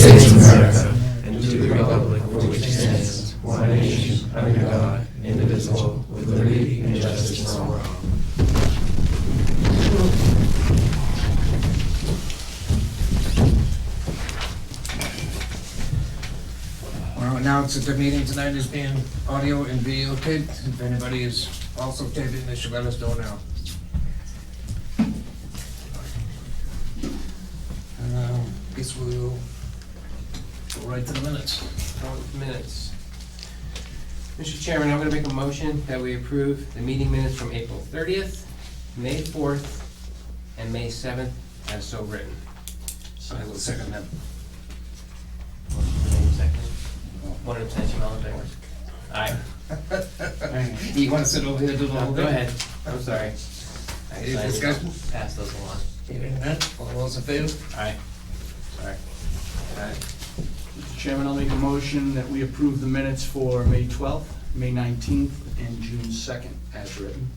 States of America and to the republic for which it stands, one nation, under God, indivisible, with liberty and justice for all. Well, announce that the meeting tonight is being audio and video taped. If anybody is also taping, they should let us know now. Guess we'll go right to the minutes. Minutes. Mr. Chairman, I'm going to make a motion that we approve the meeting minutes from April 30th, May 4th, and May 7th as so written. I will second that. Motion made, second. One abstention, all in favor? Aye. You want to sit over here and do the whole thing? Go ahead. I'm sorry. Any discussion? Pass those along. Hearing none, all those in favor? Aye. Sorry. Mr. Chairman, I'll make a motion that we approve the minutes for May 12th, May 19th, and June 2nd as written.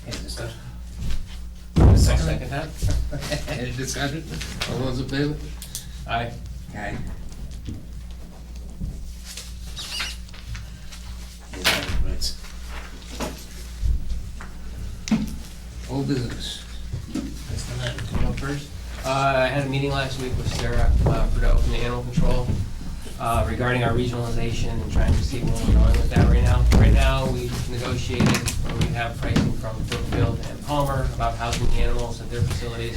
Any discussion? Second that? Any discussion? All those in favor? Aye. Aye. Old business. Mr. Nardi. You know first? I had a meeting last week with Sarah for the open animal control regarding our regionalization and trying to see where we're going with that right now. Right now, we've negotiated, or we have pricing from Brookfield and Palmer about housing the animals at their facilities.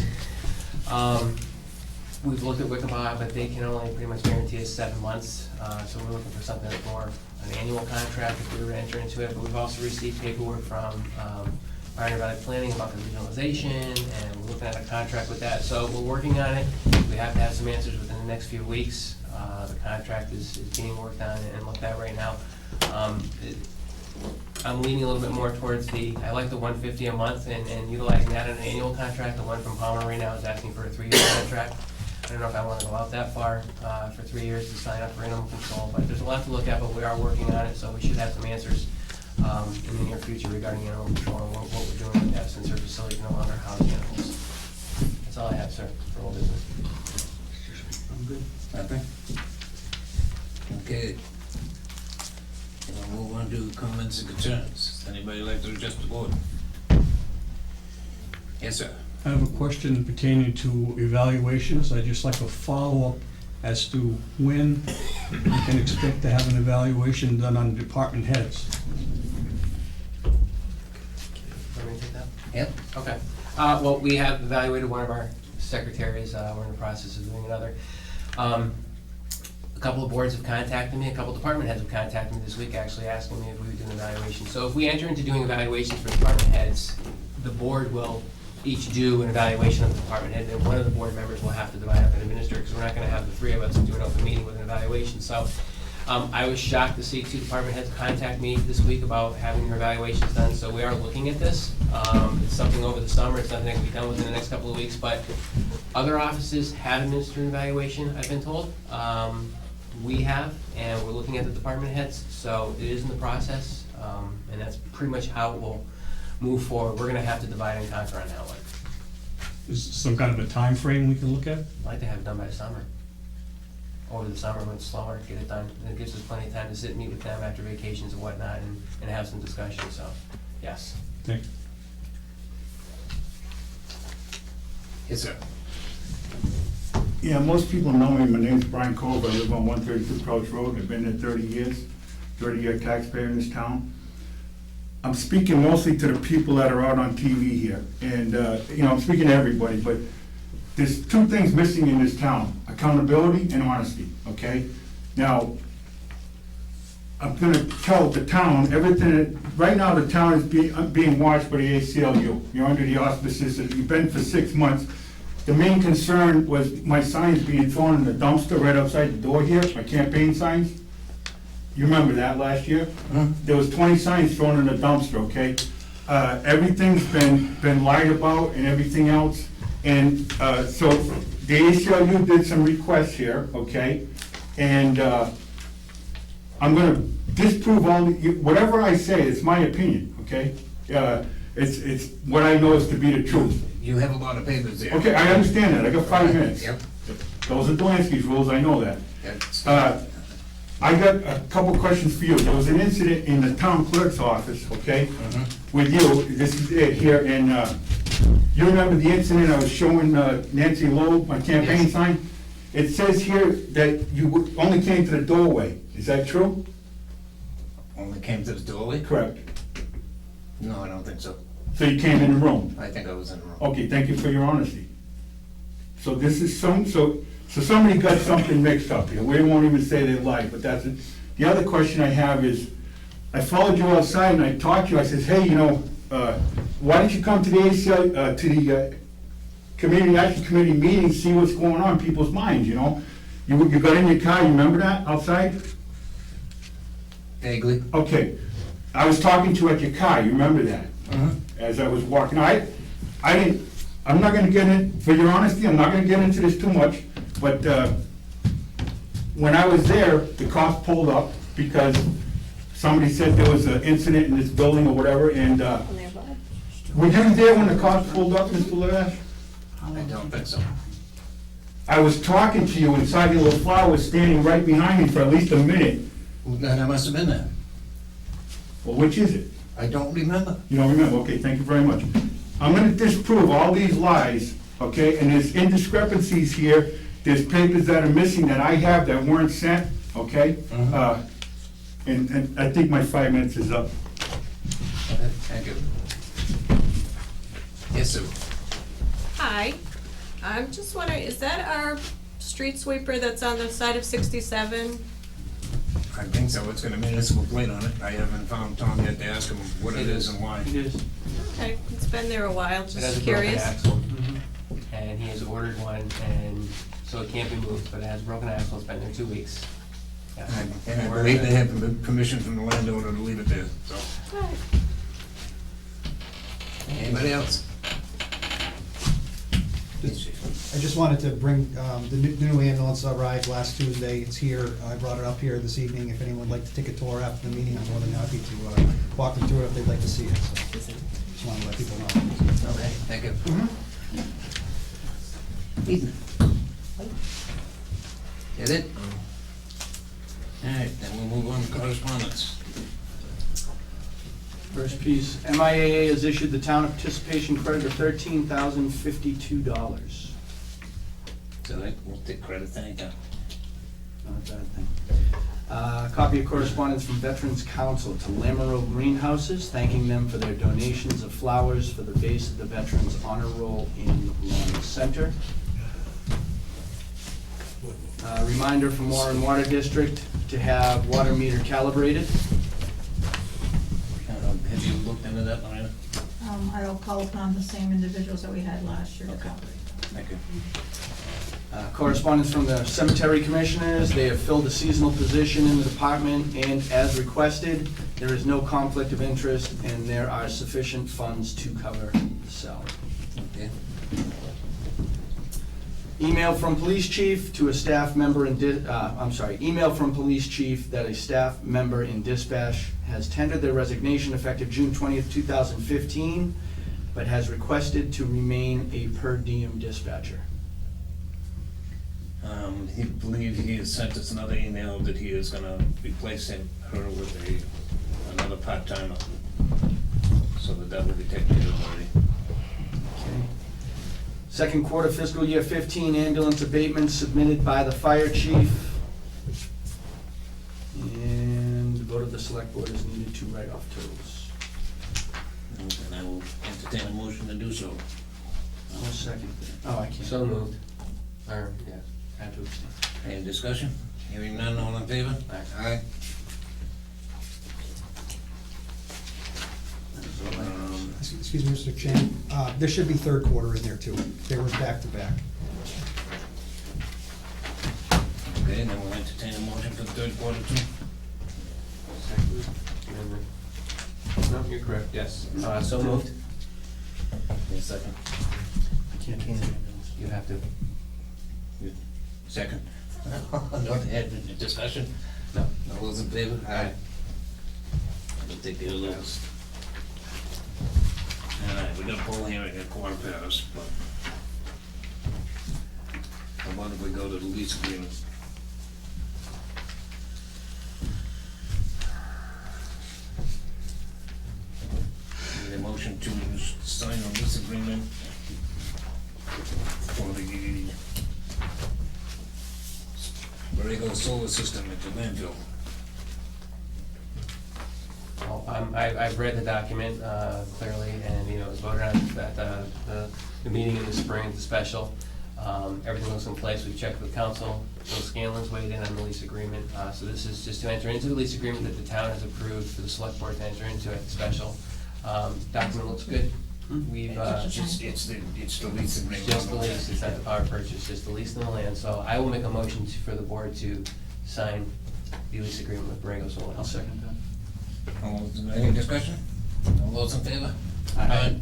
We've looked at Wickabah, but they can only pretty much guarantee us 7 months. So we're looking for something that's more an annual contract if we were to enter into it. But we've also received paperwork from Pioneer Valley Planning about the regionalization, and we're looking at a contract with that. So we're working on it. We have to have some answers within the next few weeks. The contract is being worked on and looked at right now. I'm leaning a little bit more towards I like the $150 a month and utilizing that in an annual contract. The one from Palmer right now is asking for a 3-year contract. I don't know if I want to go out that far for 3 years to sign up for animal control, but there's a lot to look at, but we are working on it, so we should have some answers in the near future regarding animal control and what we're doing with that since our facility no longer houses animals. That's all I have, sir, for all business. I'm good. Nothing? Okay. We'll move on to comments and concerns. Does anybody like to address the board? Yes, sir. I have a question pertaining to evaluations. I'd just like a follow-up as to when we can expect to have an evaluation done on department heads. Want me to take that? Yep. Okay. Well, we have evaluated one of our secretaries. We're in the process of doing another. A couple of boards have contacted me, a couple of department heads have contacted me this week actually asking me if we would do an evaluation. So if we enter into doing evaluations for department heads, the board will each do an evaluation of the department head, and one of the board members will have to divide up and administer, because we're not gonna have the 3 of us do an open meeting with an evaluation. So I was shocked to see 2 department heads contact me this week about having their evaluations done, so we are looking at this. It's something over the summer, it's something that can be done within the next couple of weeks, but other offices have administered an evaluation, I've been told. We have, and we're looking at the department heads, so it is in the process, and that's pretty much how it will move forward. We're gonna have to divide and conquer on that one. Is some kind of a time frame we can look at? I'd like to have it done by the summer. Over the summer when it's slower, get it done. And it gives us plenty of time to sit and meet with them after vacations and whatnot and have some discussion, so, yes. Thank you. Yes, sir. Yeah, most people know me. My name's Brian Cove. I live on 132 Crouch Road. I've been there 30 years, 30-year taxpayer in this town. I'm speaking mostly to the people that are out on TV here. And, I'm speaking to everybody, but there's 2 things missing in this town: accountability and honesty, okay? Now, I'm gonna tell the town everything. Right now, the town is being watched by the ACLU. You're under the auspices, you've been for 6 months. The main concern was my signs being thrown in the dumpster right outside the door here, my campaign signs. You remember that last year? There was 20 signs thrown in the dumpster, okay? Everything's been lied about and everything else. And so the ACLU did some requests here, okay? And I'm gonna disprove all, whatever I say, it's my opinion, okay? It's what I know is to be the truth. You have a lot of papers there. Okay, I understand that, I got 5 minutes. Yep. Those are Delansky's rules, I know that. That's- I got a couple questions for you. There was an incident in the town clerk's office, okay? With you, this is it here, and you remember the incident I was showing Nancy Lowe, my campaign Yes. sign? It says here that you only came to the doorway, is that true? Only came to the doorway? Correct. No, I don't think so. So you came in the room? I think I was in the room. Okay, thank you for your honesty. So this is so somebody got something mixed up here. We won't even say they lied, but that's it. The other question I have is, I followed you outside and I talked to you, I says, hey, you know, why don't you come to the ACL, to the Community Action Committee meeting, see what's going on in people's minds, you know? You got in your car, you remember that, outside? Vaguely. Okay, I was talking to you at your car, you remember that? As I was walking, I'm not gonna get in, for your honesty, I'm not gonna get into this too much, but, when I was there, the cops pulled up because somebody said there was an incident in this building or whatever, and, were you there when the cops pulled up, Mr. Lavash? I don't think so. I was talking to you inside the little flower was standing right behind me for at least a minute. Well, then I must have been there. Well, which is it? I don't remember. You don't remember? Okay, thank you very much. I'm gonna disprove all these lies, okay, and there's indiscrepancies here. There's papers that are missing that I have that weren't sent, okay? And I think my 5 minutes is up. Okay, thank you. Yes, sir. Hi, I'm just wondering, is that our street sweeper that's on the side of 67? I think so. It's got a municipal plate on it. I haven't found Tom yet to ask him what it is and why. It is. Okay, it's been there a while, It has just a broken curious. axle, and he has ordered one, and so it can't be moved, but it has a broken axle, it's been there 2 weeks. Yeah. And I believe they have permission from the landowner to leave it there, so. Right. Anybody else? I just wanted to bring, the new ambulance arrived last Tuesday, it's here, I brought it up here this evening, if anyone would like to take a tour after the meeting, I'm more than happy to walk them through it if they'd like to see it, so just wanted to let people know. Okay, thank you. Ethan? Get it? All right, then we'll move on to correspondence. First piece, MIAA has issued the town a participation credit of $13,052. So we'll take credit, thank you. Not a bad thing. Copy of correspondence from Veterans Council to Lamoureux Greenhouses, thanking them for their donations of flowers for the base of the Veterans Honor Roll in Lawn Center. Reminder from Warren Water District to have water meter calibrated. Have you looked into that, Lorena? I'll call upon the same individuals that we had last year to cover. Thank you. Correspondence from the cemetery commissioners, they have filled a seasonal position in the department, and as requested, there is no conflict of interest, and there are sufficient funds to cover the salary. Okay. Email from police chief to a staff member in, email from police chief that a staff member in dispatch has tendered their resignation effective June 20th, 2015, but has requested to remain a per diem dispatcher. He believes he has sent us another email that he is gonna replace her with another part-timer. So that will be taken care of already. Okay. Second quarter fiscal year 15 ambulance abatements submitted by the fire chief. And the vote of the select board is needed to write off totals. And I will entertain a motion to do so. I'll second that. Oh, I can't. So moved. Or, yeah, have to abstain. Any discussion? Hearing none, all in favor? Aye. Excuse me, Mr. Chairman, there should be third quarter in there too, they were back to back. Okay, then we'll entertain a motion for the third quarter too. Second, remember. No, you're correct, yes. So moved. Any second? You have to. Second? No, discussion? No. All those in favor? Aye. We'll take the other last. Alright, we got a poll hearing at Corn Paris, but how about if we go to the lease agreement? Need a motion to sign a lease agreement for the Borrego solar system at the landfill. Well, I've read the document clearly, and, you know, it was voted on at the meeting in the spring, the special. Everything looks in place, we've checked with council, Phil Scanlon's weighed in on the lease agreement. So this is just to enter into the lease agreement that the town has approved for the select board to enter into at the special. Document looks good. We've, It's the lease agreement. just the lease, it's not the power purchase, just the lease and the land. So I will make a motion for the board to sign the lease agreement with Borrego Solar. I'll second that. Any discussion? All those in favor? Aye.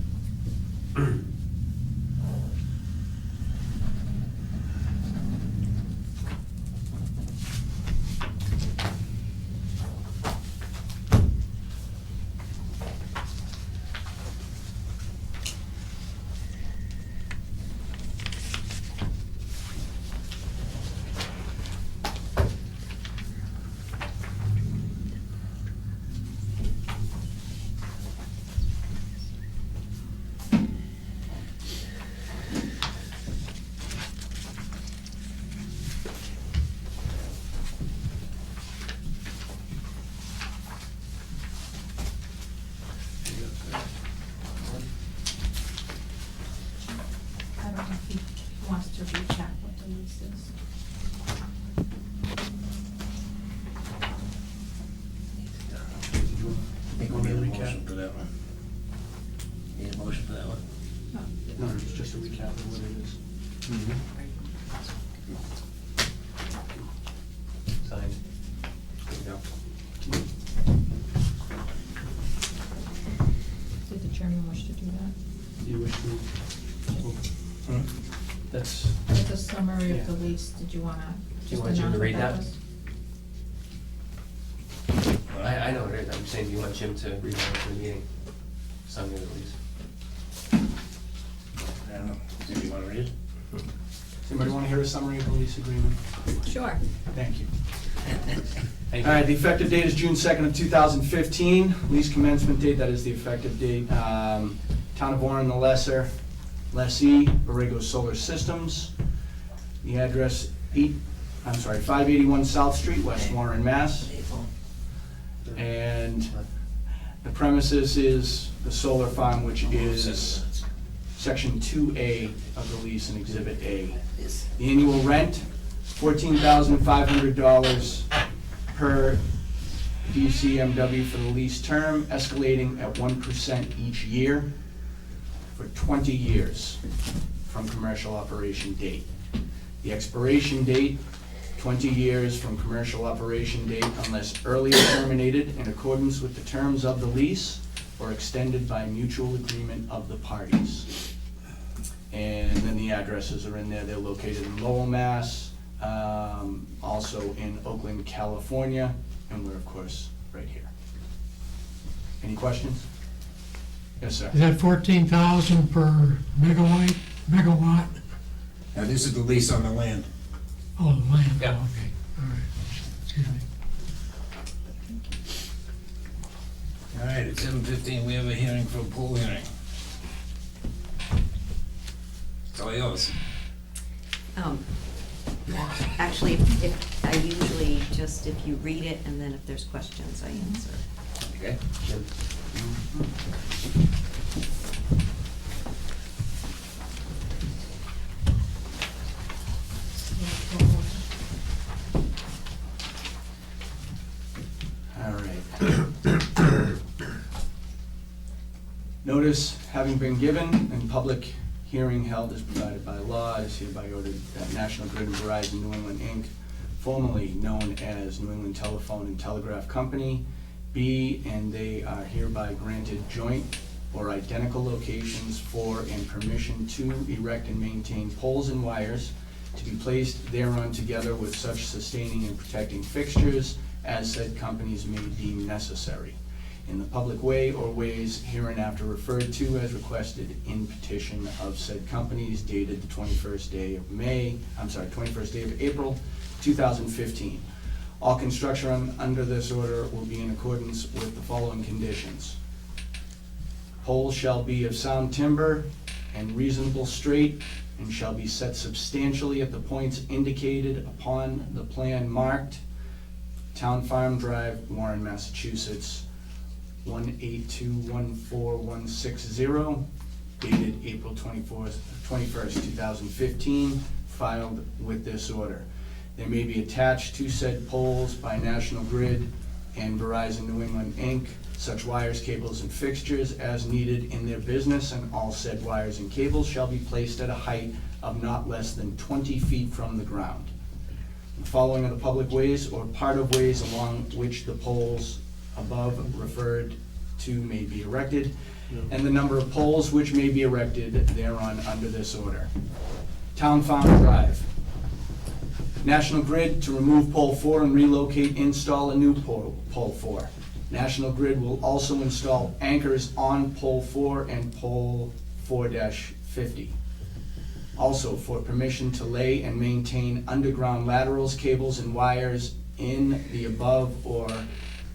I don't know if he wants to recheck what the lease is. I think we need a motion for that one. Need a motion for that one? No, it's just a recap of what it is. Signed. There you go. Did the chairman wish to do that? You wish to? That's, With a summary of the lease, did you wanna Do you just want Jim announce to what read that that? was? I know what it is, I'm saying, do you want Jim to read that for the meeting? Summary of the lease. I don't know. Do you wanna read it? does anybody want to hear a summary of the lease agreement? Sure. Thank you. Thank All right, you. the effective date is June 2nd of 2015. Lease commencement date, that is the effective date. Town of Warren, the lessee, Borrego Solar Systems. The address 581 South Street, West Warren, Mass. And the premises is the solar farm, which is Section 2A of the lease in Exhibit A. The annual rent, $14,500 per DCMW for the lease term, escalating at 1% each year for 20 years from commercial operation date. The expiration date, 20 years from commercial operation date unless earlier terminated in accordance with the terms of the lease or extended by mutual agreement of the parties. And then the addresses are in there. They're located in Lowell, Mass., also in Oakland, California, and we're, of course, right here. Any questions? Yes, sir. Is that 14,000 per megawatt? Now, this is the lease on the land. Oh, the land, oh, Yeah. okay, all right. Excuse me. All right, at 7:15, we have a hearing for a pool hearing. It's all yours. Actually, if, I usually just, if you read it, and then if there's questions, I answer. Okay. Jim? All right. Notice having been given and public hearing held as provided by law is hereby ordered that National Grid and Verizon New England, Inc., formerly known as New England Telephone and Telegraph Company, be and they are hereby granted joint or identical locations for and permission to erect and maintain poles and wires to be placed thereon together with such sustaining and protecting fixtures as said companies may deem necessary. in the public way or ways hereinafter referred to as requested in petition of said companies dated the 21st day of April 2015. All construction under this order will be in accordance with the following conditions. Poles shall be of sound timber and reasonable straight, and shall be set substantially at the points indicated upon the plan marked Town Farm Drive, Warren, Massachusetts, 18214-160, dated April 21st, 2015, filed with this order. They may be attached to said poles by National Grid and Verizon New England, Inc., such wires, cables, and fixtures as needed in their business, and all said wires and cables shall be placed at a height of not less than 20 feet from the ground. The following are the public ways or part of ways along which the poles above referred to may be erected, and the number of poles which may be erected thereon under this order. Town Farm Drive. National Grid to remove pole 4 and relocate, install a new pole 4. National Grid will also install anchors on pole 4 and pole 4-50. Also, for permission to lay and maintain underground laterals, cables, and wires in the above or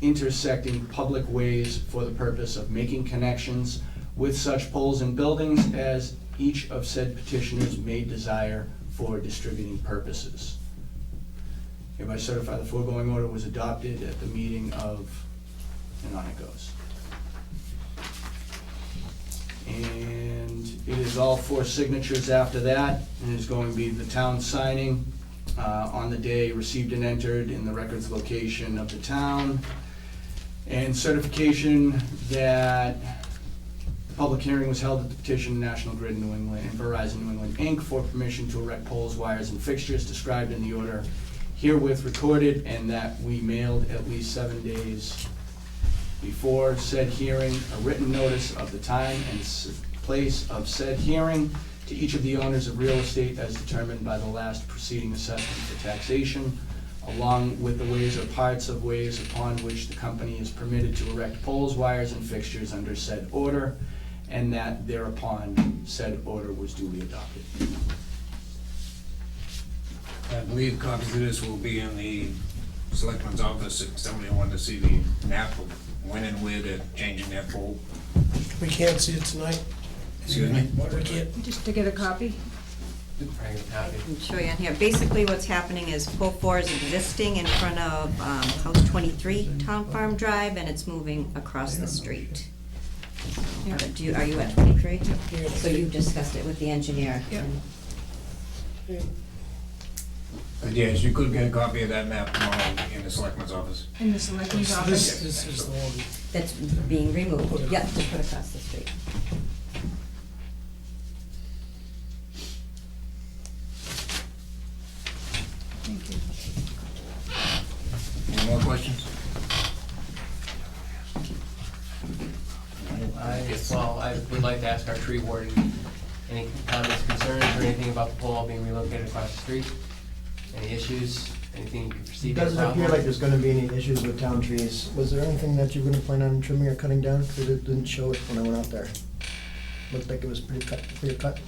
intersecting public ways for the purpose of making connections with such poles and buildings as each of said petitioners may desire for distributing purposes. Hereby certify the foregoing order was adopted at the meeting of, and on it goes. And it is all 4 signatures after that, and it's going to be the town signing on the day received and entered in the records location of the town, and certification that the public hearing was held at the petition of National Grid New England and Verizon New England, Inc. for permission to erect poles, wires, and fixtures described in the order herewith recorded, and that we mailed at least 7 days before said hearing a written notice of the time and place of said hearing to each of the owners of real estate as determined by the last preceding assessment for taxation, along with the ways or parts of ways upon which the company is permitted to erect poles, wires, and fixtures under said order, and that thereupon said order was duly adopted. I believe copies of this will be in the Selectmen's office if somebody wanted to see the map of when and where they're changing that pole. We can't see it tonight. Excuse me? We can't. Just to get a copy? Bring a copy. I can show you on here. Basically, what's happening is pole 4 is existing in front of House 23, Town Farm Drive, and it's moving across the street. Are you at 23? So you discussed it with the engineer? Yeah. Yes, you could get a copy of that map tomorrow in the Selectmen's office. In the selectmen's office? This is the one. That's being removed, yeah, to put across the street. Thank you. Any more questions? I would like to ask our tree warden, any comments, concerns, or anything about the pole being relocated across the street? Any issues, anything you can perceive as a Doesn't appear problem? like there's gonna be any issues with town trees. Was there anything that you were gonna plan on trimming or cutting down? Because it didn't show it when I went out there. Looked like it was pretty clear cut.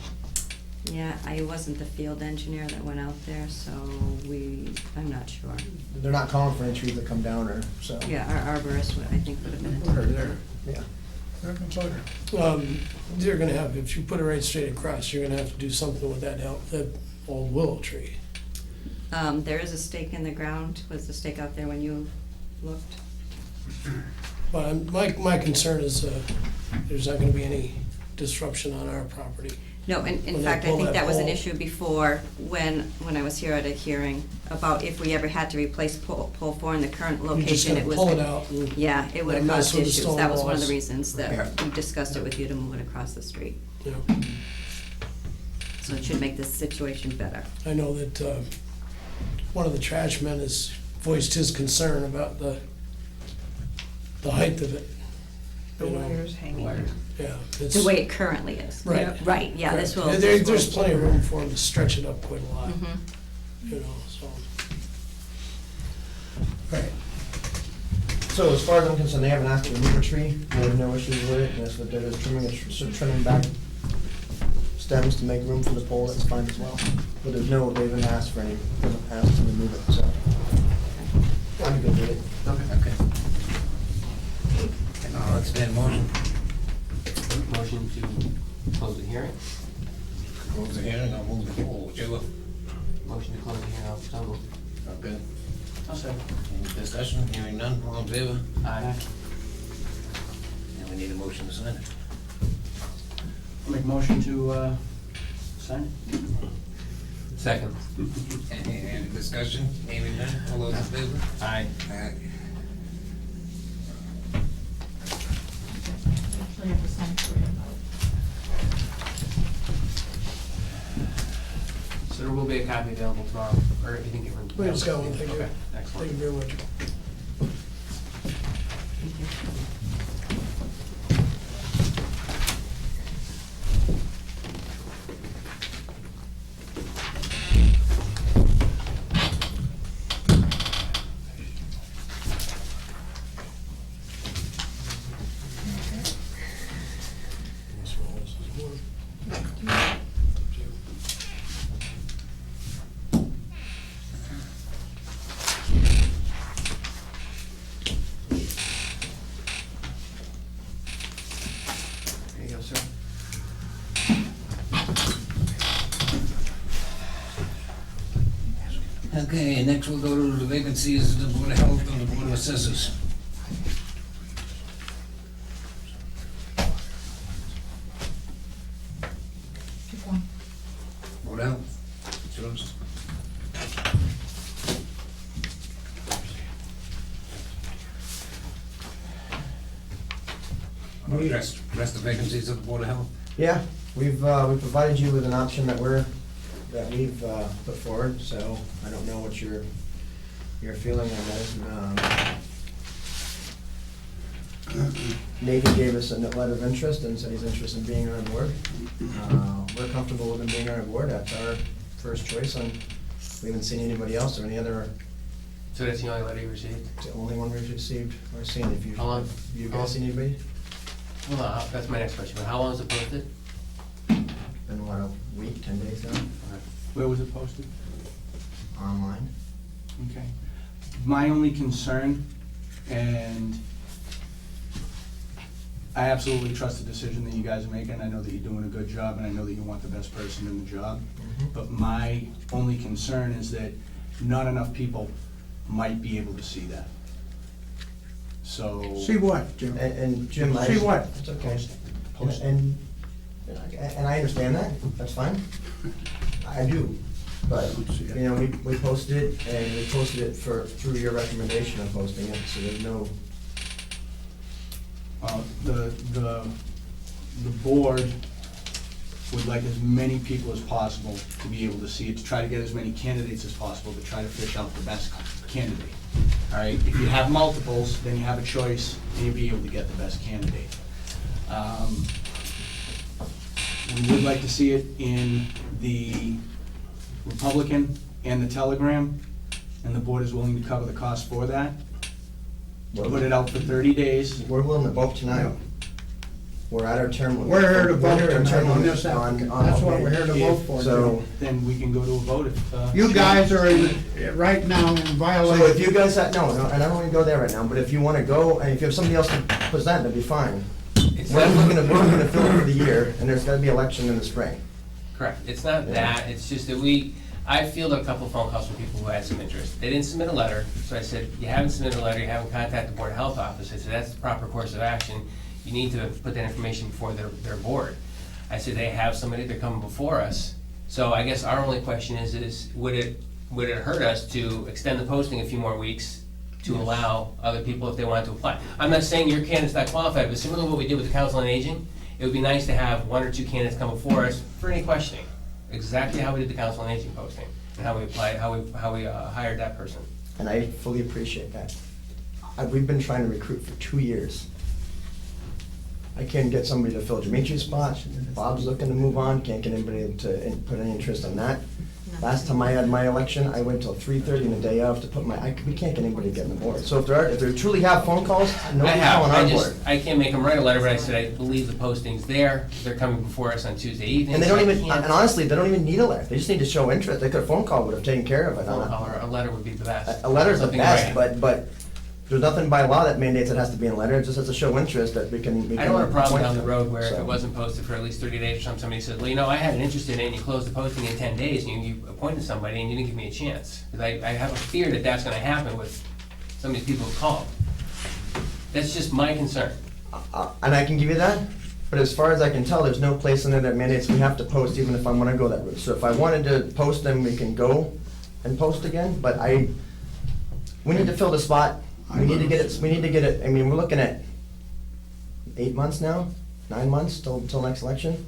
Yeah, I wasn't the field engineer that went out there, so I'm not sure. They're not calling for any trees to come down or, so. Yeah, our arborist, I think, would have been in Or touch. there. Yeah. You're gonna have, if you put it right straight across, you're gonna have to do something with that old willow tree. There is a stake in the ground. Was the stake out there when you looked? But my concern is, there's not gonna be any disruption on our property. No, in When they fact, I pull think that that was an pole. issue before, when I was here at a hearing, about if we ever had to replace pole 4 in the current You're just location, gonna it was. pull it out and. Yeah, it would have and mess caused with the issues. stone That was one of walls. the reasons Yeah. that we discussed it with you to move it across the street. Yeah. So it should make this situation better. I know that one of the trash men has voiced his concern about the height of it. The You know, wires hanging. Yeah. The it's- way it currently is. Right. Right, yeah, this will. There's plenty of room for him to stretch it up quite a lot, Mhm. you know, so. Right. So as far as I'm concerned, they haven't asked to remove a tree, they have no issues with it, and that's what they're just trimming back stems to make room for the pole, that's fine as well. But they haven't asked for any, they haven't asked to remove it, so. I'm good with it. Okay. And I'll entertain a motion. Motion to close the hearing. Close the hearing, I'll move the poll, whichever. Motion to close the hearing, so moved. Okay. I'll second. Any discussion? Hearing none, all in favor? Aye. And we need a motion to sign it. I'll make motion to sign it. Second. Any discussion? Hearing none, all those in favor? Aye. Aye. Actually have to sign for you. So there will be a copy available tomorrow, or if you think it. We just got one, thank you. Okay, excellent. Thank you very much. There you go, sir. Okay, next we'll go to the vacancies of the Board of Health and the Board of Assessors. Pick one. Board of Health, it's yours. Rest of vacancies of the Board of Health? Yeah, we've provided you with an option that we've put forward, so I don't know what your feeling on that is. Nathan gave us a letter of interest and said he's interested in being on our board. We're comfortable with him being on our board, that's our first choice, and we haven't seen anybody else or any other, So that's the only letter you received? it's the only one we've received or seen. If How long? you guys seen anybody? Hold on, that's my next question, but how long is it posted? Been what, a week, 10 days now, Where was it posted? online. Okay. My only concern, and I absolutely trust the decision that you guys are making. I know that you're doing a good job, and I know that you want the best person in the job. But my only concern is that not enough people might be able to see that. So. See what, Jim? And Jim, See what? It's okay. Post it. And I understand that, that's fine. I do, but, you know, we posted it, and we posted it through your recommendation of posting it, so there's no, The board would like as many people as possible to be able to see it, to try to get as many candidates as possible, to try to fish out the best candidate. All right, if you have multiples, then you have a choice, and you'll be able to get the best candidate. We would like to see it in the Republican and the Telegram, and the board is willing to cover the cost for that. Put it out for 30 days. we're willing to vote tonight. We're at our term limit. We're here to vote We're at our term tonight on limit this applicant. That's okay. what we're here to vote for. So, Then we can go to a vote if. You guys are right now in so if violation. you guys, no, and I don't wanna go there right now, but if you wanna go, and if you have somebody else to present, that'd be fine. It's We're not, looking to fill it for the year, and there's gotta be election in the spring. correct, it's not that, it's just that I fielded a couple of phone calls from people who had some interest. They didn't submit a letter, so I said, you haven't submitted a letter, you haven't contacted the Board of Health office. I said, that's the proper course of action. You need to put that information before their board. I said, they have somebody, they're coming before us. So I guess our only question is would it hurt us to extend the posting a few more weeks to allow other people if they wanted to apply? I'm not saying your candidate's not qualified, but similar to what we did with the Council on Aging, it would be nice to have one or two candidates come before us for any questioning. Exactly how we did the Council on Aging posting, and how we applied, how we hired that person. And I fully appreciate that. We've been trying to recruit for 2 years. I can't get somebody to fill Dimitri's spot, Bob's looking to move on, can't get anybody to put any interest in that. Last time I had my election, I went till 3:30 in the day of to put we can't get anybody to get on the board. So if they truly have phone calls, I nobody's have, calling our board. I can't make them write a letter, but I said I believe the posting's there, they're coming before us on Tuesday evening. And they so don't I even, can't- and honestly, they don't even need a letter. They just need to show interest. A phone call would have taken care of it. Phone call or a letter would be the best. A letter's the Something best, writing. but there's nothing by law that mandates it has to be in a letter. It just has to show interest that we can. I don't want a problem point down the to. road where if So- it wasn't posted for at least 30 days or something, somebody says, well, you know, I had an interest in it, and you closed the posting in 10 days, and you appointed somebody, and you didn't give me a chance. Because I have a fear that that's gonna happen with some of these people who call. That's just my concern. And I can give you that, but as far as I can tell, there's no place in there that mandates we have to post even if I wanna go that route. So if I wanted to post, then we can go and post again, but we need to fill the spot. We need to get it, I mean, we're looking at 8 months now, 9 months till next election.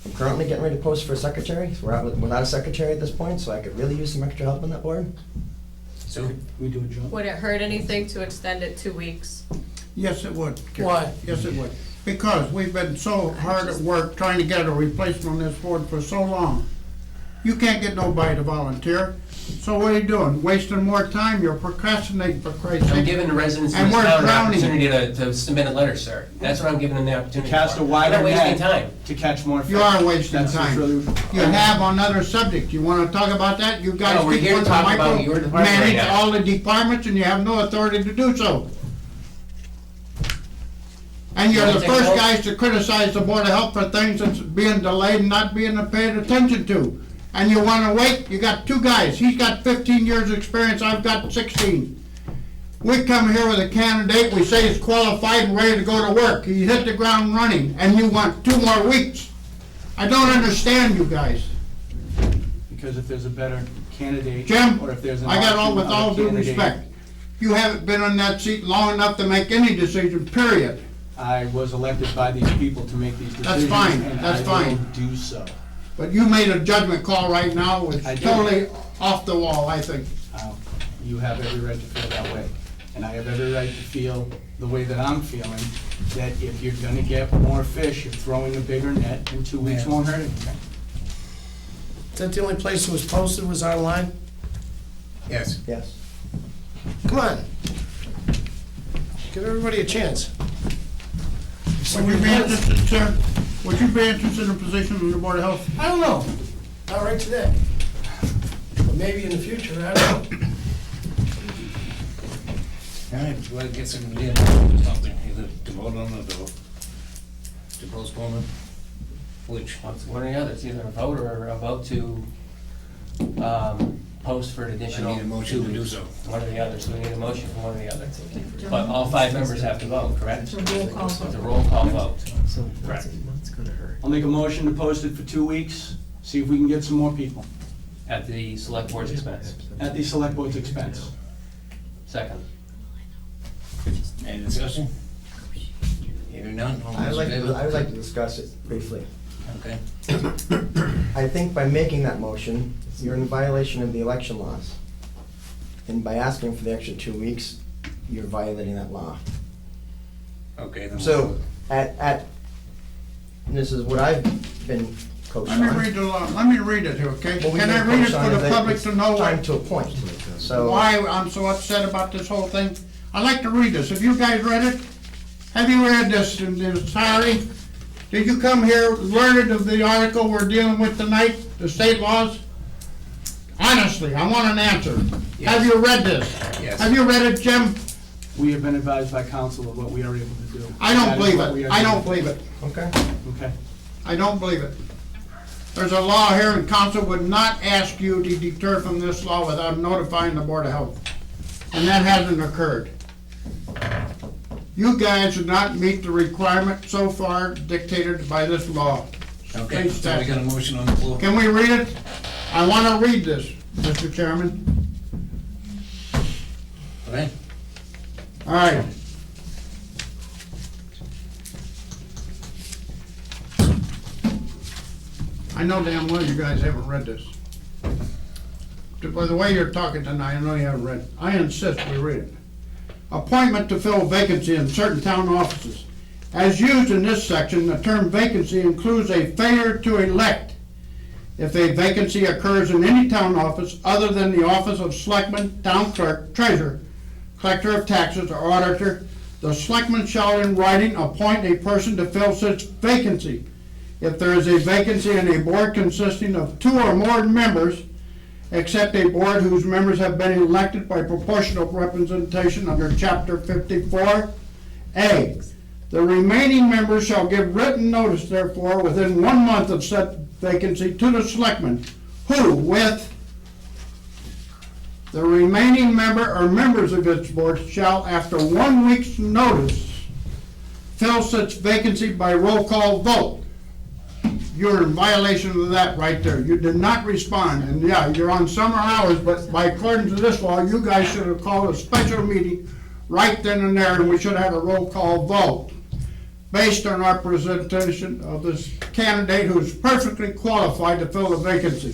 I'm currently getting ready to post for a secretary. We're out without a secretary at this point, so I could really use some extra help on that board. So, We do a job. Would it hurt anything to extend it 2 weeks? Yes, it would. Why? Yes, it would. Because we've been so hard at work trying to get a replacement on this board for so long. You can't get nobody to volunteer. So what are you doing? Wasting more time? You're procrastinating, for Christ's sake. I'm giving the residents of And this we're town an drowning. opportunity to submit a letter, sir. That's what I'm giving them the opportunity for. Cast a I'm wider not wasting net time. to catch more fish. You are wasting That's time. really- You have on other subjects. You wanna talk about that? You guys No, we're keep here to wanting talk about your department right manage now. all the departments and you have no authority to do so. And you're the Wanna take a first vote? guys to criticize the Board of Health for things that's being delayed and not being paid attention to. And you wanna wait? You got 2 guys. He's got 15 years' experience, I've got 16. We come here with a candidate, we say he's qualified and ready to go to work. He hit the ground running, and you want 2 more weeks. I don't understand you guys. Because if there's a better candidate, Jim, or if there's an I got all, option with of all a due candidate, respect, you haven't been on that seat long enough to make any decision, period. I was elected by these people to make these decisions. That's fine, and that's I will fine. do so. But you made a judgment call right now, which I is did. totally off the wall, I think. You have every right to feel that way. And I have every right to feel the way that I'm feeling, that if you're gonna get more fish, you're throwing a bigger net, and 2 weeks won't hurt anything. Is that the only place it was posted, was online? yes. Yes. Come on. Give everybody a chance. Would you be interested, sir? Would you be interested in a position on the Board of Health? I don't know. Not right today. But maybe in the future, I don't know. All right, do I get some, something, either to vote on it or to postpone it? Which? Well, it's one or the other. It's either a vote or a vote to post for an additional. I need a motion to do so. One or the other, so we need a motion for one or the other. But all 5 members have to vote, correct? It's a roll call vote. It's a roll call vote. Correct. I'll make a motion to post it for 2 weeks, see if we can get some more people, At the select board's expense. at the select board's expense. Second. Any discussion? Hearing none, all I those would in like, favor? I would like to discuss it briefly. Okay. I think by making that motion, you're in violation of the election laws. And by asking for the extra 2 weeks, you're violating that law. Okay, then. So, and this is what I've been coached on. Let me read the law, let me read it here, okay? What we've Can I been read it coached on for is the that public it's to know time what, to appoint. So, why I'm so upset about this whole thing? I'd like to read this. Have you guys read it? Have you read this in the entirety? Did you come here learned of the article we're dealing with tonight, the state laws? Honestly, I want an answer. Yes. Have you read this? Yes. Have you read it, Jim? We have been advised by council of what we are able to do. I That don't is believe what we it. are I doing. don't believe it. okay. Okay. I don't believe it. There's a law here and council would not ask you to deter from this law without notifying the Board of Health. And that hasn't occurred. You guys did not meet the requirement so far dictated by this law. Okay, State so we got a statute. motion on the floor. Can we read it? I want to read this, Mr. Chairman. Okay, All right. I know damn well you guys haven't read this. By the way you're talking tonight, I know you haven't read it. I insist we read it. Appointment to fill vacancy in certain town offices. As used in this section, the term vacancy includes a failure to elect If a vacancy occurs in any town office other than the office of selectman, town clerk, treasurer, collector of taxes, or auditor, the selectman shall in writing appoint a person to fill such vacancy. If there is a vacancy in a board consisting of 2 or more members, except a board whose members have been elected by proportional representation under Chapter 54A. The remaining members shall give written notice, therefore, within 1 month of said vacancy to the selectmen, who, with the remaining member or members of its board, shall, after 1 week's notice, fill such vacancy by roll call vote. You're in violation of that right there. You did not respond, and yeah, you're on summer hours, but by according to this law, you guys should have called a special meeting right then and there, and we should have a roll call vote based on our presentation of this candidate who is perfectly qualified to fill the vacancy.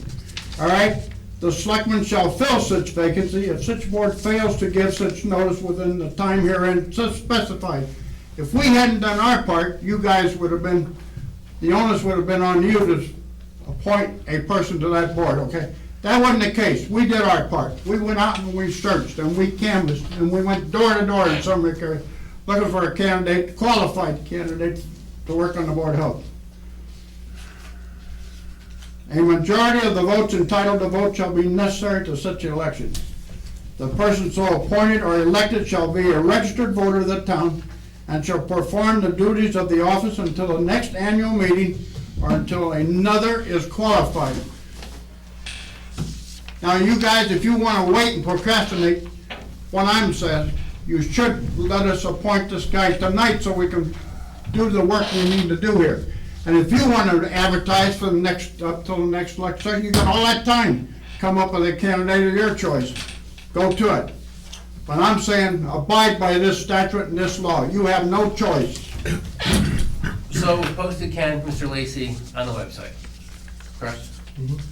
All right? The selectmen shall fill such vacancy if such board fails to give such notice within the time herein specified. If we hadn't done our part, you guys would have been, the onus would have been on you to appoint a person to that board, okay? That wasn't the case. We did our part. We went out and we searched and we canvassed and we went door to door in some areas looking for a candidate, qualified candidate to work on the Board of Health. A majority of the votes entitled to vote shall be necessary to such election. The person so appointed or elected shall be a registered voter of the town and shall perform the duties of the office until the next annual meeting or until another is qualified. Now, you guys, if you want to wait and procrastinate what I'm saying, you should let us appoint this guy tonight so we can do the work we need to do here. And if you want to advertise for the next, up till the next election, you got all that time. Come up with a candidate of your choice. Go to it. But I'm saying, abide by this statute and this law. You have no choice. So we posted Ken, Mr. Lacy, on the website, correct?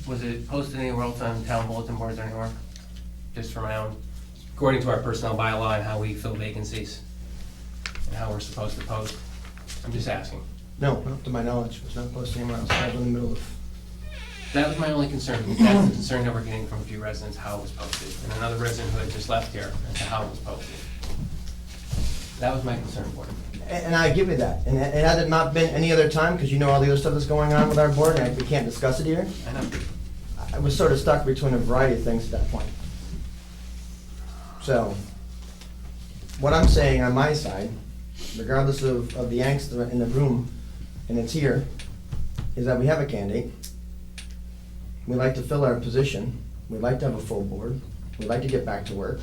Was it posted anywhere else on town bulletin boards or anywhere? Just for my own, according to our personnel bylaw and how we fill vacancies and how we're supposed to post? I'm just asking. No, not to my knowledge, it was not posted anywhere else. I was in the middle of. That was my only concern, because that's the concern that we're getting from a few residents, how it was posted, and another resident who had just left here, as to how it was posted. That was my concern for it. And I give you that. And had it not been any other time, because you know all the other stuff that's going on with our board, and we can't discuss it here, I know. I was sort of stuck between a variety of things at that point. So, what I'm saying on my side, regardless of the angst in the room, and it's here, is that we have a candidate. We like to fill our position. We'd like to have a full board. We'd like to get back to work.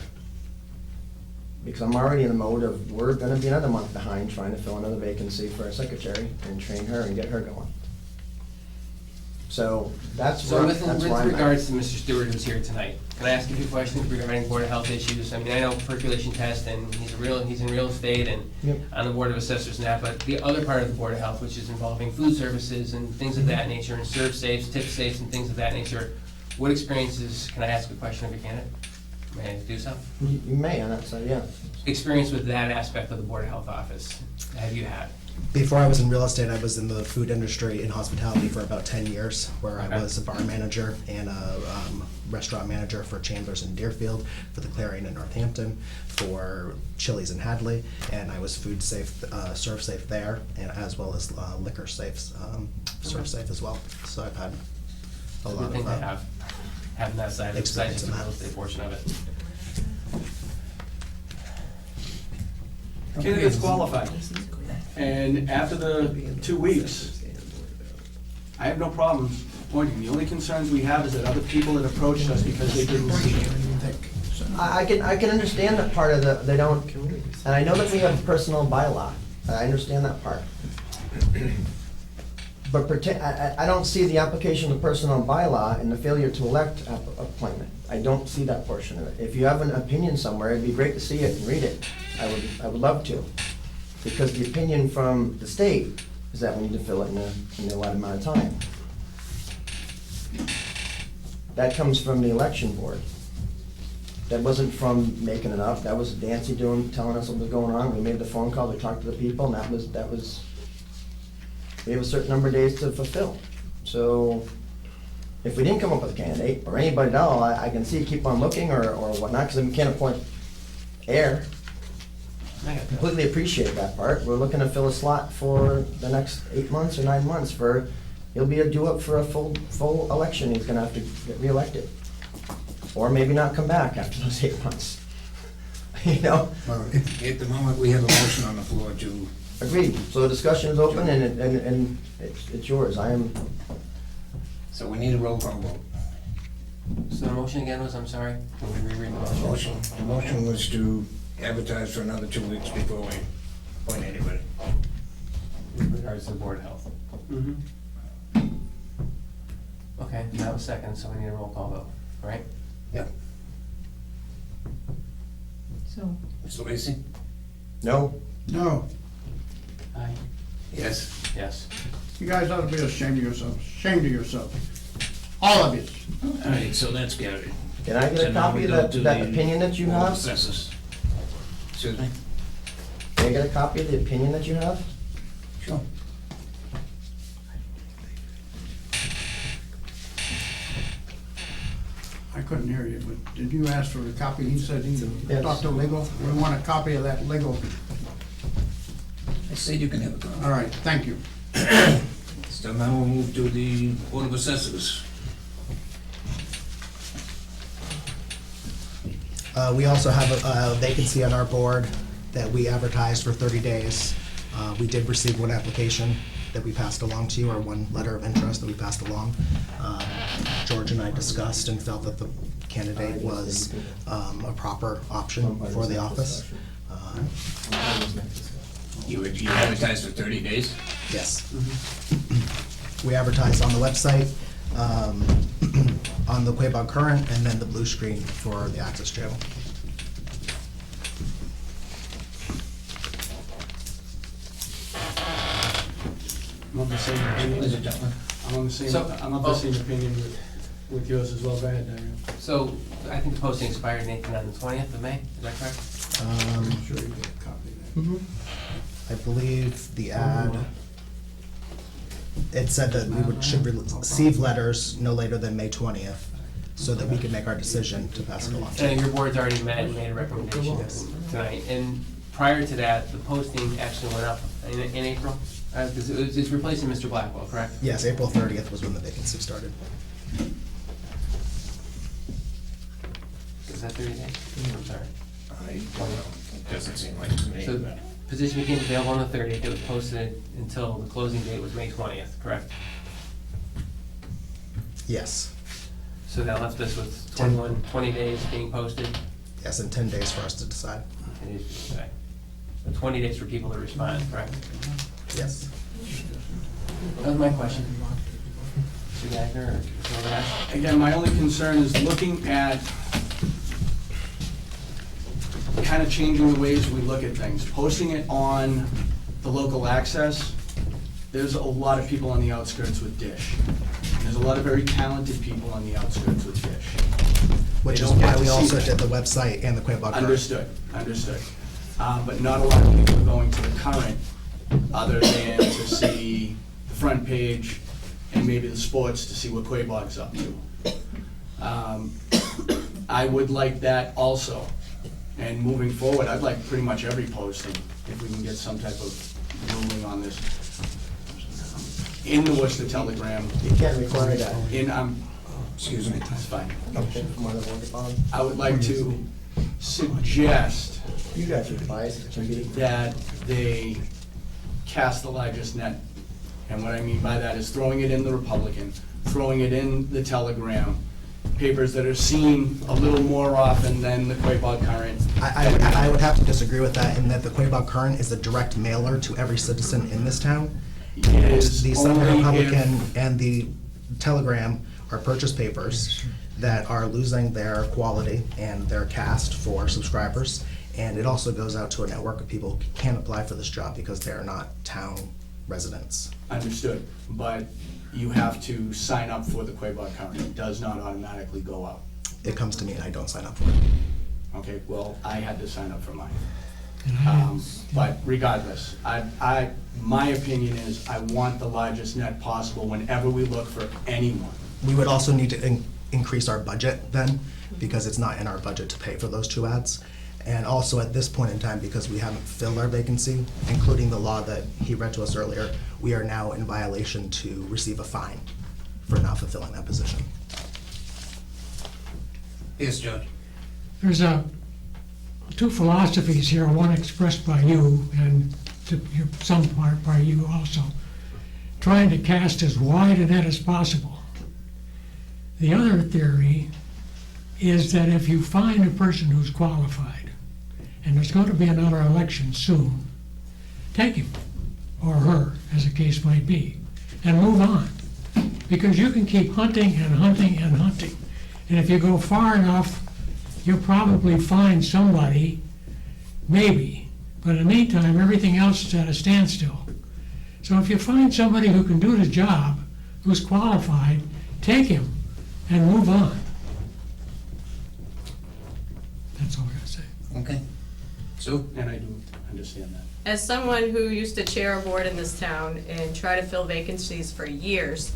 Because I'm already in the mode of, we're gonna be another month behind trying to fill another vacancy for our secretary and train her and get her going. So that's So where, with that's where I'm at. regards to Mr. Stewart who's here tonight, can I ask a few questions regarding Board of Health issues? I mean, I know percolation test and he's in real estate and Yep. on the Board of Assessors and that, but the other part of the Board of Health, which is involving food services and things of that nature, and serve safes, tip safes and things of that nature, what experiences, can I ask a question of a candidate? May I do so? You may on that side, yeah. Experience with that aspect of the Board of Health office, have you had? Before I was in real estate, I was in the food industry in hospitality for about 10 years, where I was a bar manager and a restaurant manager for Chandler's in Deerfield, for the Clarion in Northampton, for Chili's in Hadley, and I was food safe, serve safe there, and as well as liquor safes, serve safe as well. So I've had a lot Good thing to of have, having that side, besides experience just in the that. real estate portion of it. Candidate's qualified. And after the 2 weeks, I have no problem appointing. The only concerns we have is that other people that approached us because they didn't see it. I can understand that part of they don't, and I know that we have a personal bylaw. I understand that part. But I don't see the application of the personal bylaw and the failure to elect appointment. I don't see that portion of it. If you have an opinion somewhere, it'd be great to see it and read it. I would love to. Because the opinion from the state is that we need to fill it in a allotted amount of time. That comes from the election board. That wasn't from making it up. That was Nancy telling us what was going on. We made the phone call, we talked to the people, and that was, we have a certain number of days to fulfill. So, if we didn't come up with a candidate, or anybody at all, I can see keep on looking or whatnot, because we can't appoint heir. Completely appreciate that part. We're looking to fill a slot for the next 8 months or 9 months for, he'll be due up for a full election. He's gonna have to get reelected. Or maybe not come back after those 8 months. You know? Well, at the moment, we have a motion on the floor to, Agreed. So the discussion is open and it's yours. I am, so we need a roll call vote. So the motion again was, I'm sorry, can we reread the motion? The motion was to advertise for another 2 weeks before we appoint anybody. With regards to the Board of Health. Mm-hmm. Okay, that was second, so we need a roll call vote, right? Yeah. So, Mr. Lacy? no, No, Aye. Yes. Yes. you guys ought to be ashamed of yourselves, ashamed of yourselves. All of you. All right, so that's carried. can I get So a now copy we of go that to that the opinion that you Board of have? Assessors. Excuse me? Can I get a copy of the opinion that you have? Sure. I couldn't hear you, but did you ask for a copy? He said he Yes. talked to legal. We want a copy of that legal. I said you can have a copy. All right, thank you. So now we'll move to the Board of Assessors. We also have a vacancy on our board that we advertised for 30 days. We did receive one application that we passed along to you, or one letter of interest that we passed along. George and I discussed and felt that the candidate was a proper option for the office. You advertised for 30 days? Yes. We advertised on the website, on the Quabog Current, and then the blue screen for the access channel. I'm of the same opinion. Ladies and gentlemen. I'm of the same opinion with yours as well. Go ahead, Dario. So, I think the posting expired, Nathan, on the 20th of May, is that correct? I'm sure you get a copy of that. I believe the ad, it said that we should receive letters no later than May 20th, so that we could make our decision to pass it along. And your board's already met and made a recommendation tonight. And prior to that, the posting actually went up in April? Because it's replacing Mr. Blackwell, correct? Yes, April 30th was when the vacancy started. Is that 30 days? I'm sorry. I don't know. It doesn't seem like it to me. So, but- position became available on the 30th, it was posted until the closing date was May 20th, correct? Yes. So that left us with 20 days being posted. Yes, and 10 days for us to decide. And it's, okay. So 20 days for people to respond, correct? Yes. That was my question. Mr. Gagner or Mr. Lavash? Again, my only concern is looking at kind of changing the ways we look at things. Posting it on the local access, there's a lot of people on the outskirts with Dish. There's a lot of very talented people on the outskirts with Dish. Which They is don't get why to we see also that. did the website and the Quabog Current. Understood. But not a lot of people are going to the Current other than to see the front page and maybe the sports to see what Quabog's up to. I would like that also. And moving forward, I'd like pretty much every posting, if we can get some type of ruling on this. In the Worcester Telegram, You can't require that. Excuse me. that's fine. Okay, from other board department. I would like to suggest You got your advice, Jimmy. that they cast the largest net. And what I mean by that is throwing it in the Republican, throwing it in the Telegram, papers that are seen a little more often than the Quabog Current. I would have to disagree with that, in that the Quabog Current is a direct mailer to every citizen in this town. It is The Sunday only Republican if- and the Telegram are purchase papers that are losing their quality and their cast for subscribers. And it also goes out to a network of people who can't apply for this job because they are not town residents. Understood, but you have to sign up for the Quabog Current. It does not automatically go out. It comes to me and I don't sign up for it. Okay, well, I had to sign up for mine. And I- But regardless, my opinion is I want the largest net possible whenever we look for anyone. We would also need to increase our budget then, because it's not in our budget to pay for those 2 ads. And also at this point in time, because we haven't filled our vacancy, including the law that he read to us earlier, we are now in violation to receive a fine for not fulfilling that position. Yes, Judge. There's two philosophies here, one expressed by you and some part by you also, trying to cast as wide a net as possible. The other theory is that if you find a person who's qualified, and there's going to be another election soon, take him, or her, as the case might be, and move on. Because you can keep hunting and hunting and hunting. And if you go far enough, you'll probably find somebody, maybe. But in the meantime, everything else is at a standstill. So if you find somebody who can do the job, who's qualified, take him and move on. That's all I gotta say. Okay. Sue? And I do understand that. As someone who used to chair a board in this town and try to fill vacancies for years,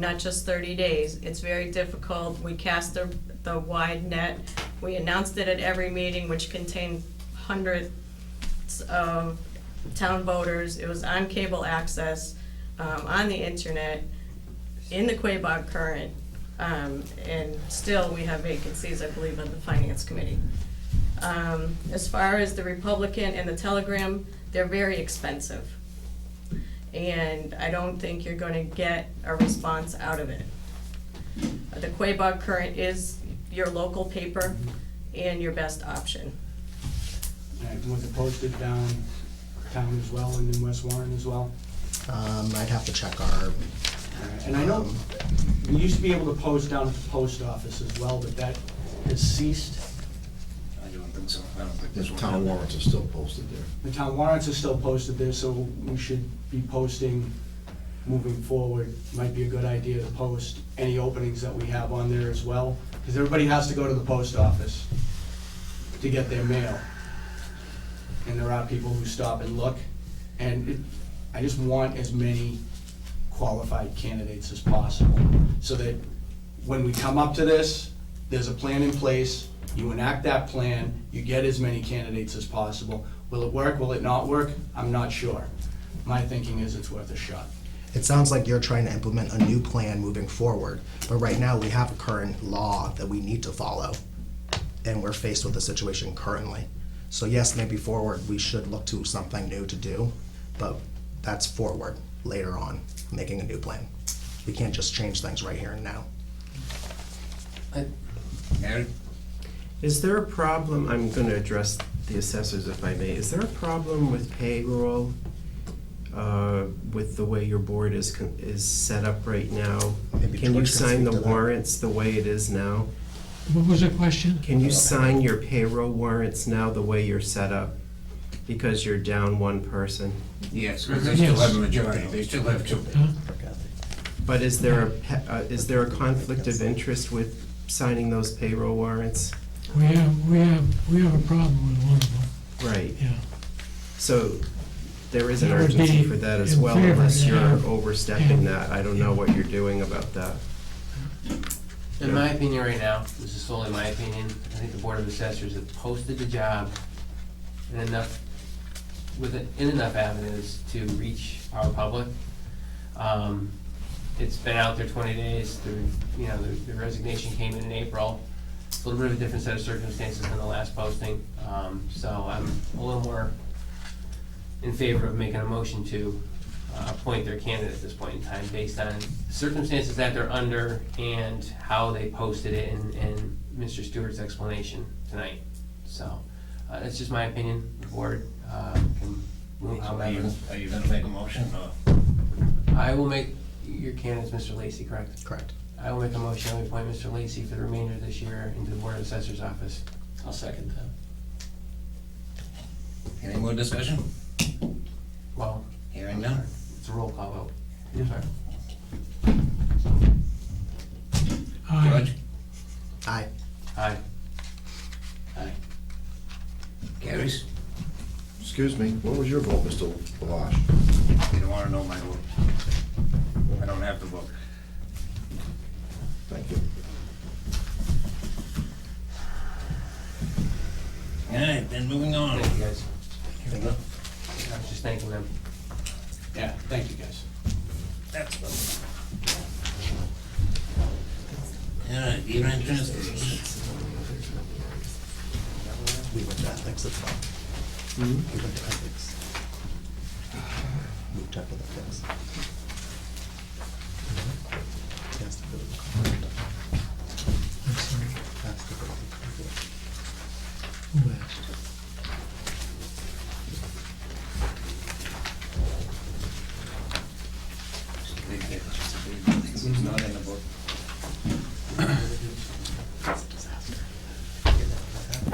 not just 30 days, it's very difficult. We cast the wide net. We announced it at every meeting, which contained hundreds of town voters. It was on cable access, on the internet, in the Quabog Current, and still we have vacancies, I believe, on the Finance Committee. As far as the Republican and the Telegram, they're very expensive. And I don't think you're going to get a response out of it. The Quabog Current is your local paper and your best option. And was it posted downtown as well and in West Warren as well? I'd have to check our. And I know we used to be able to post down at the post office as well, but that has ceased. I don't think so. I don't think The this one. town warrants are still posted there. The town warrants are still posted there, so we should be posting moving forward. Might be a good idea to post any openings that we have on there as well, because everybody has to go to the post office to get their mail. And there are people who stop and look, and I just want as many qualified candidates as possible, so that when we come up to this, there's a plan in place, you enact that plan, you get as many candidates as possible. Will it work, will it not work? I'm not sure. My thinking is it's worth a shot. It sounds like you're trying to implement a new plan moving forward, but right now we have a current law that we need to follow, and we're faced with the situation currently. So yes, maybe forward, we should look to something new to do, but that's forward, later on, making a new plan. We can't just change things right here and now. Mary? Is there a problem, I'm gonna address the assessors if I may, is there a problem with payroll, with the way your board is set up right now? Maybe Can you George can sign the speak to that. warrants the way it is now? What was the question? Can you sign your payroll warrants now the way you're set up? Because you're down one person? Yes, because they still have a majority. They still have two. Huh? But is there a conflict of interest with signing those payroll warrants? We have a problem with one of them, Right. yeah. So there is an That would urgency be for that as in well, favor unless to you're have- overstepping yeah. that. I don't know what you're doing about that. In my opinion right now, this is solely my opinion, I think the Board of Assessors have posted the job in enough avenues to reach our public. It's been out there 20 days, the resignation came in April. It's a little bit of a different set of circumstances than the last posting, so I'm a little more in favor of making a motion to appoint their candidate at this point in time, based on the circumstances that they're under and how they posted it and Mr. Stewart's explanation tonight. So, that's just my opinion. The board can move however. Are you gonna make a motion, or? I will make, your candidate's Mr. Lacy, correct? Correct. I will make a motion to appoint Mr. Lacy for the remainder of this year into the Board of Assessors office. I'll second that. Any more discussion? Well, Hearing none. it's a roll call vote. Yes, sir. George? Aye. Aye. Aye. Carries? Excuse me, what was your vote, Mr. Lavash? You don't wanna know my vote. I don't have to vote. Thank you. All right, then moving on. Thank you, guys. I was just thanking them. Yeah, thank you, guys. That's all right, year-end transfers. We went to ethics as well. We went to ethics. We checked with ethics. Yes, to go to the conduct. I'm sorry, That's the building conduct. who asked? It's not in the book. It's a disaster.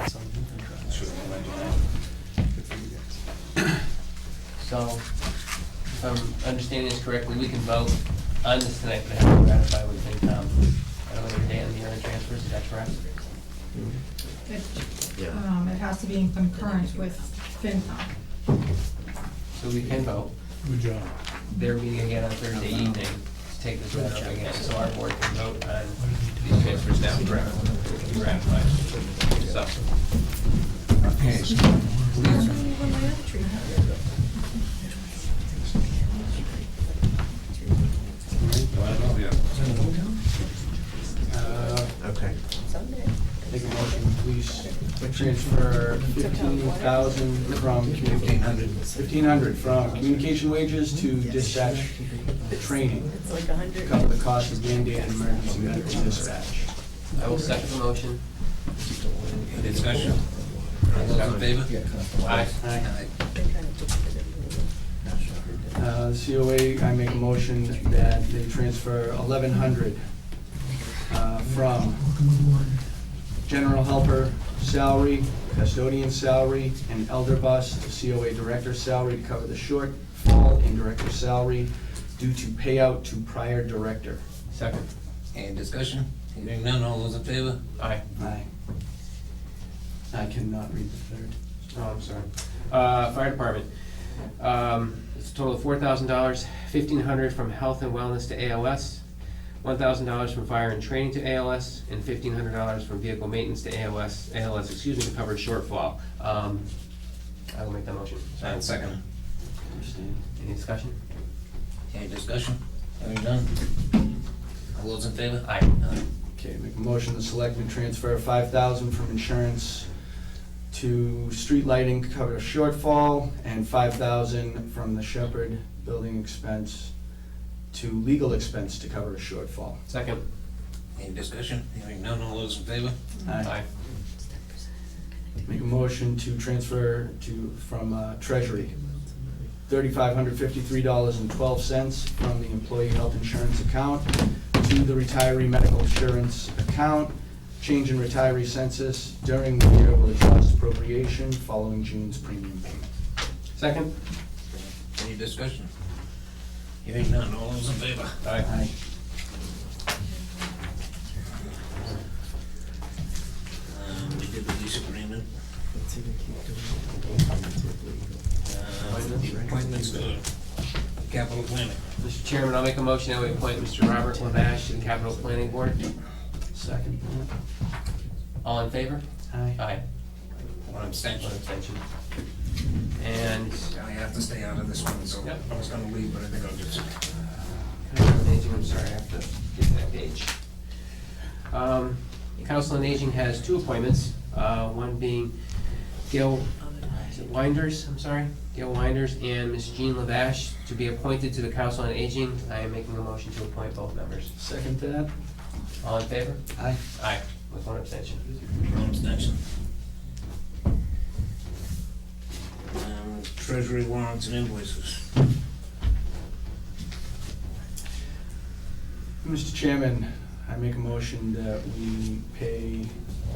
So, Sure, I might do that. good for you guys. So, if I'm understanding this correctly, we can vote on this tonight, but have to ratify with FinCom at a later date on the year-end transfers, is that correct? It has to be in concurrence with FinCom. So we can vote. Good job. They're meeting again on Thursday evening to take this matter up again, so our board can vote on these transfers now, correct? To be ratified. So, Okay, so Okay. Make a motion, please, transfer 15,000 from 1,500 from communication wages to dispatch training. Cover the cost of Band-Aid and emergency medical dispatch. I will second the motion. discussion. All those in favor? Aye. COA, I make a motion that they transfer 1,100 from general helper salary, custodian salary, and elder bus to COA director salary to cover the shortfall in director salary due to payout to prior director. Second. Any discussion? Hearing none, all those in favor? Aye. Aye. I cannot read the third. Oh, I'm sorry. Fire department. It's a total of $4,000, $1,500 from health and wellness to ALS, $1,000 from fire and training to ALS, and $1,500 from vehicle maintenance to ALS, to cover shortfall. I will make that motion. And second. Any discussion? Any discussion? Hearing none? All those in favor? Aye. Okay, make a motion, the selectmen transfer 5,000 from insurance to street lighting to cover the shortfall, and 5,000 from the Shepherd building expense to legal expense to cover a shortfall. Second. Any discussion? Hearing none, all those in favor? Aye. Make a motion to transfer from Treasury, $3,553.12 from the employee health insurance account to the retiree medical insurance account. Change in retiree census during the year will adjust appropriation following June's premium payment. Second. Any discussion? Hearing none, all those in favor? Aye. We did the lease agreement. The appointments to capital planning. Mr. Chairman, I'll make a motion that we appoint Mr. Robert Lavash to the Capital Planning Board. Second. All in favor? Aye. Aye. One abstention. One abstention. And I have to stay out of this one, so Yep. I was gonna leave, but I think I'll just. Council on Aging, I'm sorry, I have to get to that page. Council on Aging has two appointments, one being Gail, is it Winders, I'm sorry? Gail Winders and Ms. Jean Lavash to be appointed to the Council on Aging. I am making a motion to appoint both members. Second to that? All in favor? Aye. Aye, with one abstention. One abstention. Treasury warrants and invoices. Mr. Chairman, I make a motion that we pay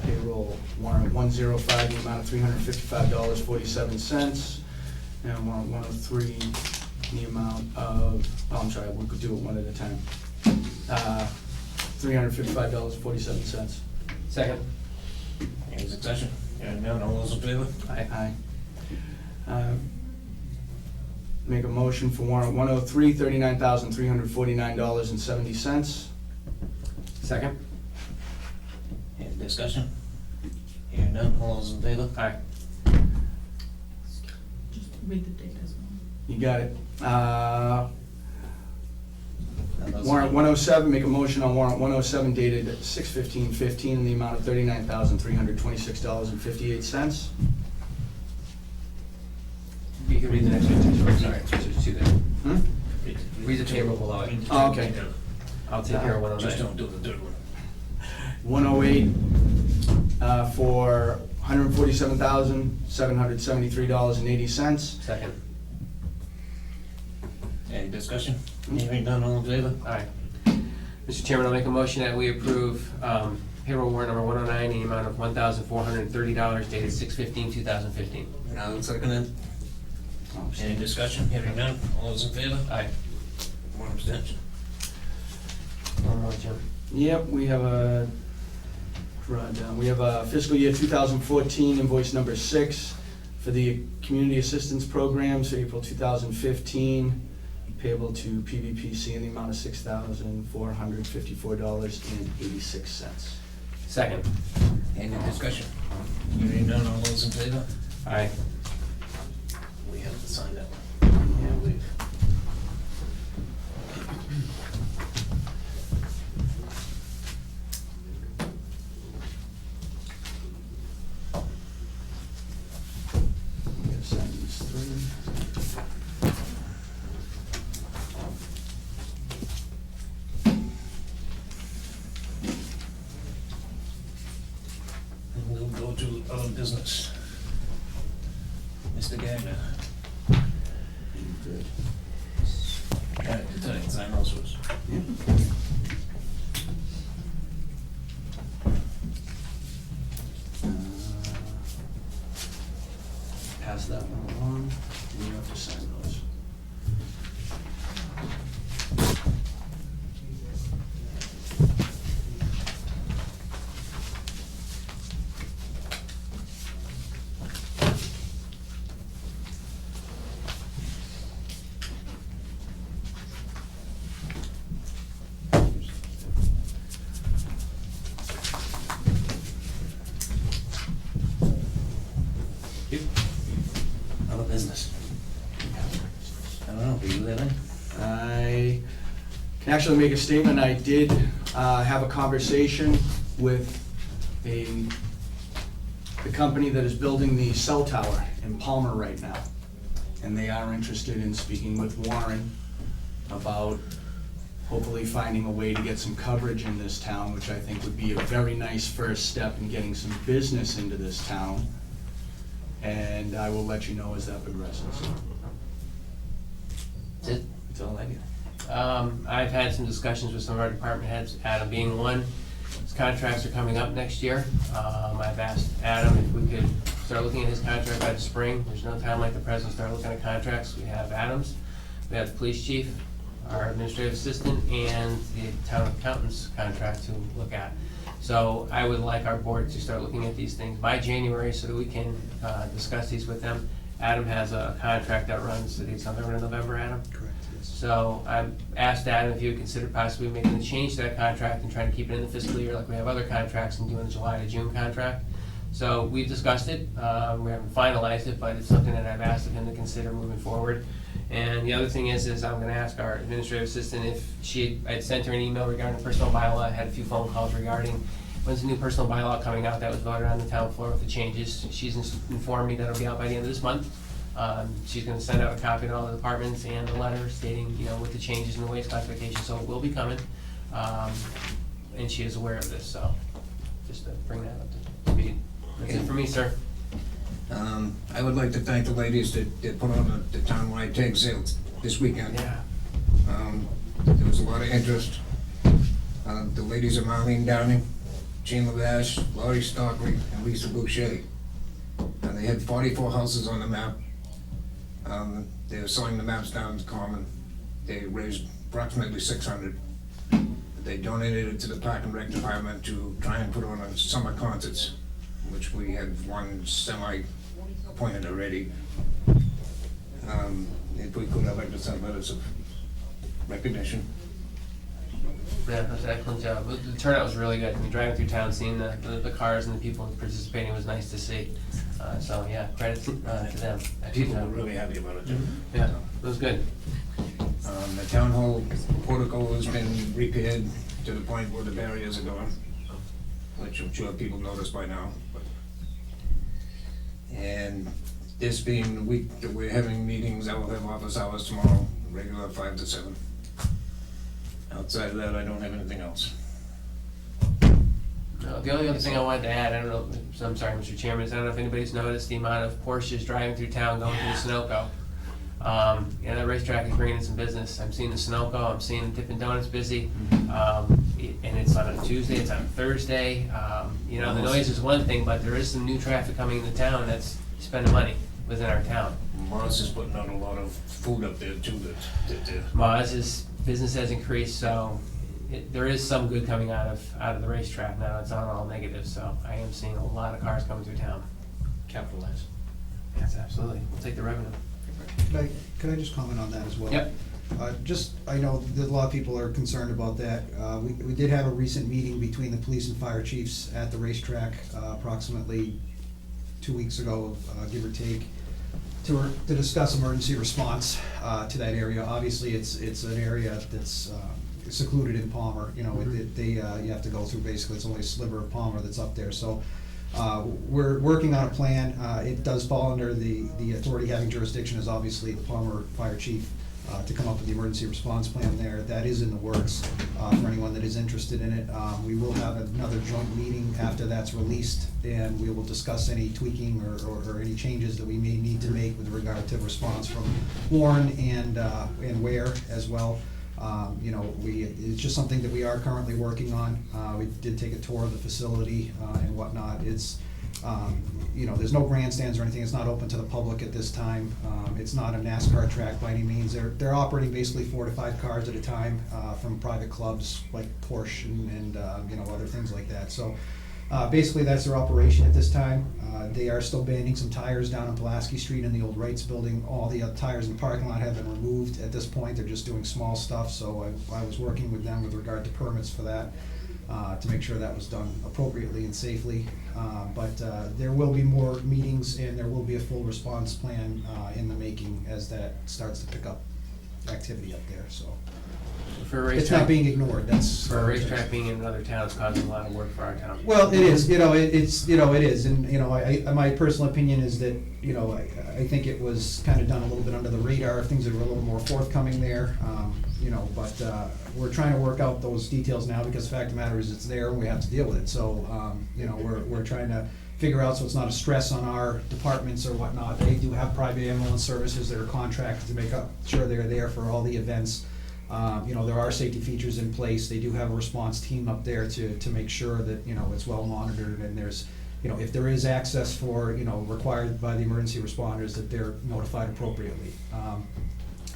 payroll warrant 105 in the amount of $355.47, and warrant 103 in the amount of, I'm sorry, we could do it one at a time. $355.47. Second. Any discussion? Hearing none, all those in favor? Aye. Make a motion for warrant 103, $39,349.70. Second? Any discussion? Hearing none, all those in favor? Aye. Just read the date as well. You got it. And those- Warrant 107, make a motion on warrant 107 dated 6/15/15 in the amount of $39,326.58. You can read the next one too, sorry, there's two there. Hmm? Read the table below it. Oh, okay. I'll take care of Just 109. don't do the third one. 108 for $147,773.80. Second. Any discussion? Hearing none, all in favor? Aye. Mr. Chairman, I'll make a motion that we approve payroll warrant number 109 in the amount of $1,430 dated 6/15/2015. Now, looks like an Any discussion? Hearing none, all those in favor? Aye. One abstention. One more, Jim. Yep, we have a fiscal year 2014 invoice number 6 for the Community Assistance Programs for April 2015, payable to PVPC in the amount of $6,454.86. Second. Any discussion? Hearing none, all those in favor? Aye. We have to sign that one. Yeah, we- I'm gonna sign these three. And we'll go to other business. Mr. Gagner. Good. Sign those first. Pass that one along, and you have to sign those. Other business. I don't know, are you there? I can actually make a statement. I did have a conversation with the company that is building the cell tower in Palmer right now. And they are interested in speaking with Warren about hopefully finding a way to get some coverage in this town, which I think would be a very nice first step in getting some business into this town. And I will let you know as that progresses. That's it? That's all I get. I've had some discussions with some of our department heads, Adam being one. His contracts are coming up next year. I've asked Adam if we could start looking at his contract by the spring. There's no time like the present to start looking at contracts. We have Adams, we have the police chief, our administrative assistant, and the town accountant's contract to look at. So I would like our board to start looking at these things by January so that we can discuss these with them. Adam has a contract that runs, I think it's November to November, Adam? Correct, yes. So I've asked Adam if he would consider possibly making a change to that contract and trying to keep it in the fiscal year like we have other contracts and doing a July to June contract. So we've discussed it, we haven't finalized it, but it's something that I've asked of him to consider moving forward. And the other thing is I'm gonna ask our administrative assistant if I'd sent her an email regarding the personal bylaw, I had a few phone calls regarding when's the new personal bylaw coming out that was voted on the town floor with the changes. She's informed me that it'll be out by the end of this month. She's gonna send out a copy to all the departments and a letter stating, with the changes in the waste classification, so it will be coming. And she is aware of this, so just to bring that up to speed. That's it for me, sir. I would like to thank the ladies that put on the townwide tag sale this weekend. Yeah. There was a lot of interest. The ladies are Marlene Downing, Jean Lavash, Laurie Stockley, and Lisa Boucher. And they had 44 houses on the map. They were selling the maps down to Common. They raised approximately $600. They donated it to the Park and Rec Department to try and put on a summer concerts, which we had one semi-appointed already. If we could, I'd like to send letters of recognition. Yeah, that was an excellent job. The turnout was really good. I mean, driving through town, seeing the cars and the people participating was nice to see. So, yeah, credit to them. People were really happy about it, too. Yeah, it was good. The town hall portico has been repaired to the point where the barriers are gone, which I'm sure people noticed by now. And this being the week that we're having meetings, I will have office hours tomorrow, regular 5 to 7. Outside of that, I don't have anything else. No, the only other thing I wanted to add, I don't know, so I'm sorry, Mr. Chairman, is I don't know if anybody's noticed the amount of Porsches driving through town going through the Sunoco. Yeah, that racetrack is bringing in some business. I'm seeing the Sunoco, I'm seeing the Dippin' Donuts busy, and it's on a Tuesday, it's on a Thursday. You know, the noise is one thing, but there is some new traffic coming into town that's spending money within our town. Morris is putting out a lot of food up there too, that Maz's business has increased, so there is some good coming out of the racetrack now. It's not all negative, so I am seeing a lot of cars coming through town. Capitalize. Yes, absolutely. We'll take the revenue. Could I just comment on that as well? Yep. I know that a lot of people are concerned about that. We did have a recent meeting between the police and fire chiefs at the racetrack, approximately 2 weeks ago, give or take, to discuss emergency response to that area. Obviously, it's an area that's secluded in Palmer. You know, you have to go through, basically, it's only a sliver of Palmer that's up there. So we're working on a plan. It does fall under the authority having jurisdiction is obviously the Palmer Fire Chief to come up with the emergency response plan there. That is in the works for anyone that is interested in it. We will have another joint meeting after that's released, and we will discuss any tweaking or any changes that we may need to make with regard to response from Warren and Ware as well. You know, it's just something that we are currently working on. We did take a tour of the facility and whatnot. It's, you know, there's no grandstands or anything. It's not open to the public at this time. It's not a NASCAR track by any means. They're operating basically 4 to 5 cars at a time from private clubs like Porsche and you know, other things like that. So basically that's their operation at this time. They are still banding some tires down on Pulaski Street in the old Wrights building. All the tires in the parking lot have been removed at this point. They're just doing small stuff, so I was working with them with regard to permits for that to make sure that was done appropriately and safely. But there will be more meetings and there will be a full response plan in the making as that starts to pick up activity up there, so. For a racetrack, It's not being ignored, that's. For a racetrack being in another town, it's causing a lot of work for our town. Well, it is, you know, it is, and, you know, my personal opinion is that, you know, I think it was kind of done a little bit under the radar, things that were a little more forthcoming there, you know, but we're trying to work out those details now, because the fact of the matter is it's there and we have to deal with it, so, you know, we're trying to figure out so it's not a stress on our departments or whatnot. They do have private ambulance services that are contracted to make sure they're there for all the events. You know, there are safety features in place. They do have a response team up there to make sure that, you know, it's well monitored, and there's, you know, if there is access for, you know, required by the emergency responders, that they're notified appropriately.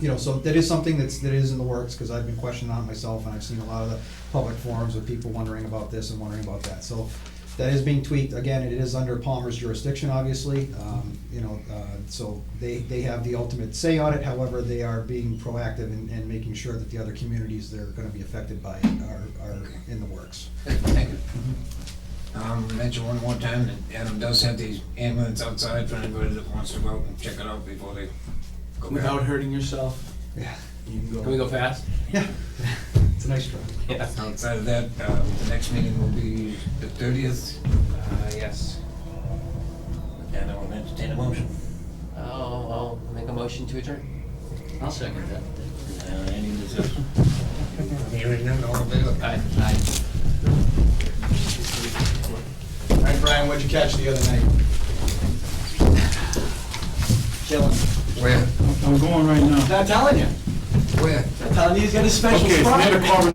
You know, so that is something that is in the works, because I've been questioning on it myself, and I've seen a lot of the public forums with people wondering about this and wondering about that. So that is being tweaked. Again, it is under Palmer's jurisdiction, obviously. You know, so they have the ultimate say on it. However, they are being proactive and making sure that the other communities that are going to be affected by it are in the works. Thank you. Mention one more time that Adam does have the ambulance outside for anybody that wants to go out and check it out before they go back. Without hurting yourself. Yeah. You can go. Can we go fast? Yeah. It's a nice truck. Yeah. Outside of that, the next meeting will be the 30th. Yes. And I will entertain a motion. I'll make a motion to adjourn. I'll second that. Any discussion? Hearing none, all in favor? Aye. All right, Brian, what'd you catch the other night? Chilling. Where? I'm going right now. Not telling you. Where? Not telling you he's got a special Okay, spot. so